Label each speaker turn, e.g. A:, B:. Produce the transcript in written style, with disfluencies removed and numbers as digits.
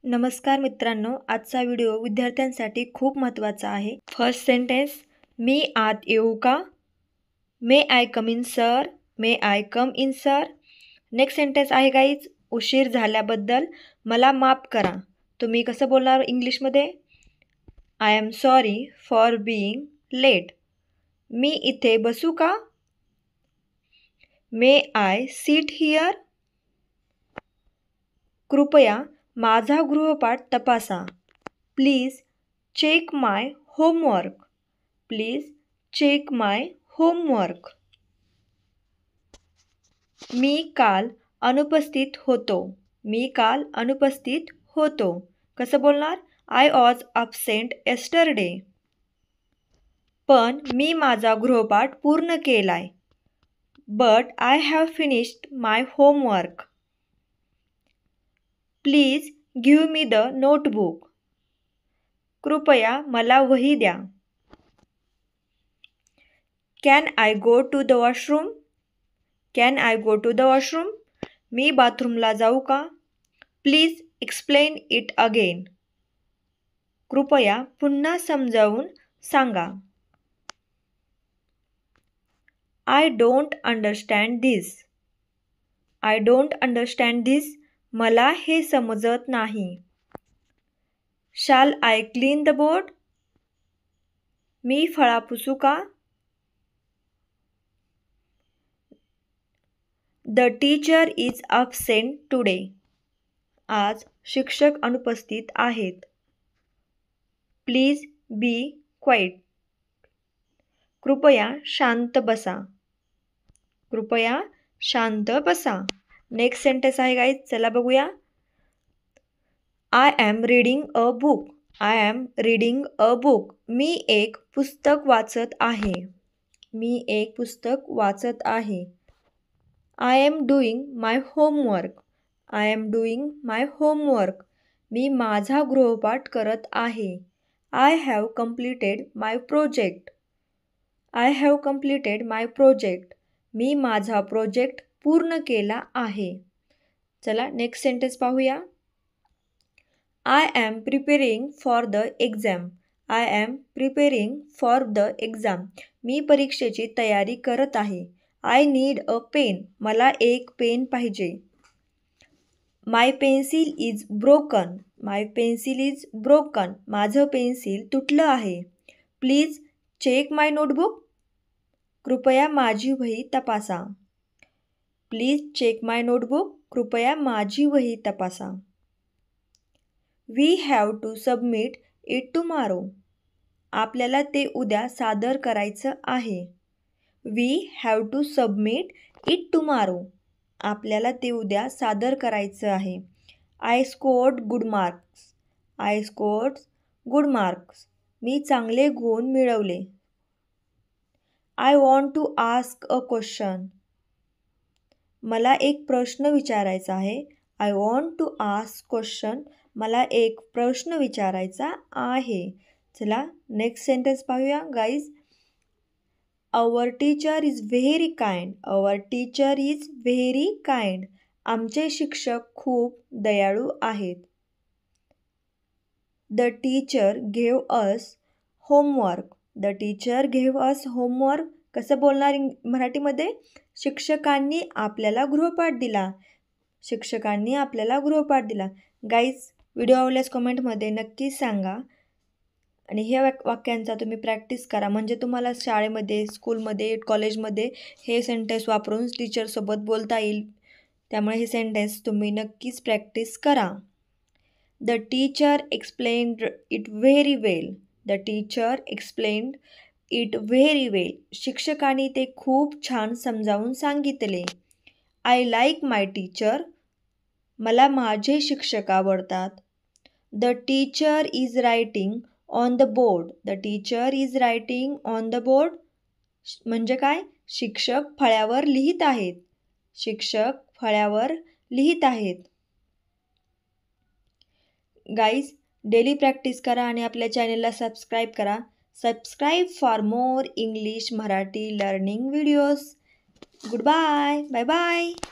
A: नमस्कार मित्रांनो, आजचा व्हिडिओ विद्यार्थ्यांसाठी खूप महत्त्वाचा आहे. फर्स्ट सेंटेन्स, मी आत येऊ का? May I come in sir? May I come in sir? Next sentence आहे गाईज, उशीर झाल्याबद्दल मला माफ करा. तुम्ही कसं बोलणार इंग्लिशमध्ये? I am sorry for being late. मी इथे बसू का? May I seat here? कृपया माझा गृहपाठ तपासा. Please check my homework. Please check my homework. मी काल अनुपस्थित होतो. मी काल अनुपस्थित होतो. कसं बोलणार? I was absent yesterday. पण मी माझा गृहपाठ पूर्ण केलाय. But I have finished my homework. Please give me the notebook. कृपया मला वही द्या. Can I go to the washroom? Can I go to the washroom? मी बाथरूमला जाऊ का? Please explain it again. कृपया पुन्हा समजावून सांगा. I don't understand this. I don't understand this. मला हे समजत नाही. Shall I clean the board? मी फळा पुसू का? The teacher is absent today. आज शिक्षक अनुपस्थित आहेत. Please be quiet. कृपया शांत बसा. कृपया शांत बसा. नेक्स्ट सेंटेन्स आहे गाईज, चला बघूया. I am reading a book. I am reading a book. मी एक पुस्तक वाचत आहे. मी एक पुस्तक वाचत आहे. I am doing my homework. I am doing my homework. मी माझा गृहपाठ करत आहे. I have completed my project. I have completed my project. मी माझा प्रोजेक्ट पूर्ण केला आहे. चला नेक्स्ट सेंटेन्स पाहूया. I am preparing for the exam. I am preparing for the exam. मी परीक्षेची तयारी करत आहे. I need a pen. मला एक पेन पाहिजे. My pencil is broken. My pencil is broken. माझं पेन्सिल तुटलं आहे. Please check my notebook. कृपया माझी वही तपासा. Please check my notebook. कृपया माझी वही तपासा. We have to submit it tomorrow. आपल्याला ते उद्या सादर करायचं आहे. We have to submit it tomorrow. आपल्याला ते उद्या सादर करायचं आहे. I scored good marks. I scored good marks. मी चांगले गुण मिळवले. I want to ask a question. मला एक प्रश्न विचारायचा आहे. I want to ask question. मला एक प्रश्न विचारायचा आहे. चला नेक्स्ट सेंटेन्स पाहूया guys. Our teacher is very kind. Our teacher is very kind. आमचे शिक्षक खूप दयाळू आहेत. The teacher gave us homework. The teacher gave us homework. कसं बोलणार मराठीमध्ये? शिक्षकांनी आपल्याला गृहपाठ दिला. शिक्षकांनी आपल्याला गृहपाठ दिला. गाईज, व्हिडिओ आवडल्यास कमेंटमध्ये नक्की सांगा आणि ह्या वाक्यांचा तुम्ही प्रॅक्टिस करा. म्हणजे तुम्हाला शाळेमध्ये, स्कूलमध्ये, कॉलेजमध्ये हे सेंटेन्स वापरून टीचरसोबत बोलता येईल. त्यामुळे हे सेंटेन्स तुम्ही नक्कीच प्रॅक्टिस करा. The teacher explained it very well. The teacher explained it very well. शिक्षकांनी ते खूप छान समजावून सांगितले. I like my teacher. मला माझे शिक्षक आवडतात. The teacher is writing on the board. The teacher is writing on the board. म्हणजे काय? शिक्षक फळ्यावर लिहित आहेत. शिक्षक फळ्यावर लिहित आहेत. गाईज, डेली प्रॅक्टिस करा आणि आपल्या चॅनेलला सबस्क्राईब करा. Subscribe for more English Marathi learning videos. Good bye. Bye bye.